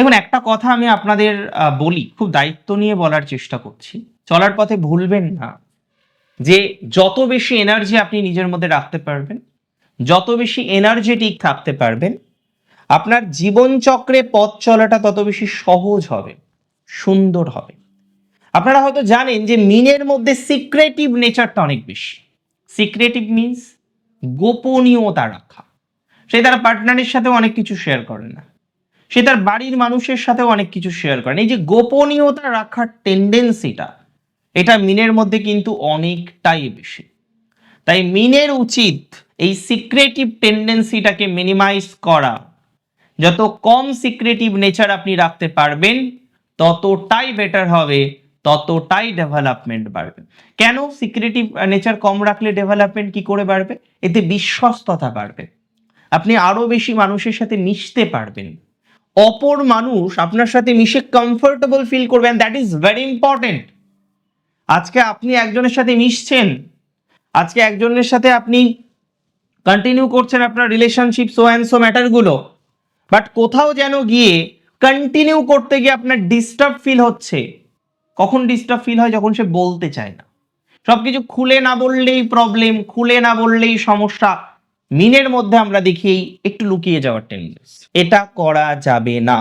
দেখুন, একটা কথা আমি আপনাদের বলি, খুব দায়িত্ব নিয়ে বলার চেষ্টা করছি। চলার পথে ভুলবেন না যে যত বেশি এনার্জি আপনি নিজের মধ্যে রাখতে পারবেন, যত বেশি এনার্জেটিক থাকতে পারবেন, আপনার জীবনচক্রে পথ চলাটা তত বেশি সহজ হবে, সুন্দর হবে। আপনারা হয়তো জানেন যে মিনের মধ্যে সিক্রেটিভ নেচারটা অনেক বেশি। সিক্রেটিভ মিনস গোপনীয়তা রাখা। সে তার পার্টনারের সাথেও অনেক কিছু শেয়ার করে না, সে তার বাড়ির মানুষের সাথেও অনেক কিছু শেয়ার করেন। এই যে গোপনীয়তা রাখার টেন্ডেন্সিটা, এটা মিনের মধ্যে কিন্তু অনেকটাই বেশি। তাই মিনের উচিত এই সিক্রেটিভ টেন্ডেন্সিটাকে মিনিমাইজ করা। যত কম সিক্রেটিভ নেচার আপনি রাখতে পারবেন, ততটাই বেটার হবে, ততটাই ডেভেলপমেন্ট বাড়বে। কেন সিক্রেটিভ নেচার কম রাখলে ডেভেলপমেন্ট কি করে বাড়বে? এতে বিশ্বস্ততা বাড়বে, আপনি আরো বেশি মানুষের সাথে মিশতে পারবেন, অপর মানুষ আপনার সাথে মিশে কমফোর্টেবল ফিল করবেন। That is very important. আজকে আপনি একজনের সাথে মিশছেন, আজকে একজনের সাথে আপনি কন্টিনিউ করছেন আপনার রিলেশনশিপ সো অ্যান্ড সো ম্যাটারগুলো, বাট কোথাও যেন গিয়ে কন্টিনিউ করতে গিয়ে আপনার ডিস্টার্ব ফিল হচ্ছে। কখন ডিস্টার্ব ফিল হয়? যখন সে বলতে চায় না। সবকিছু খুলে না বললেই প্রবলেম, খুলে না বললেই সমস্যা। মিনের মধ্যে আমরা দেখি একটু লুকিয়ে যাওয়ার টেন্ডেন্সি। এটা করা যাবে না।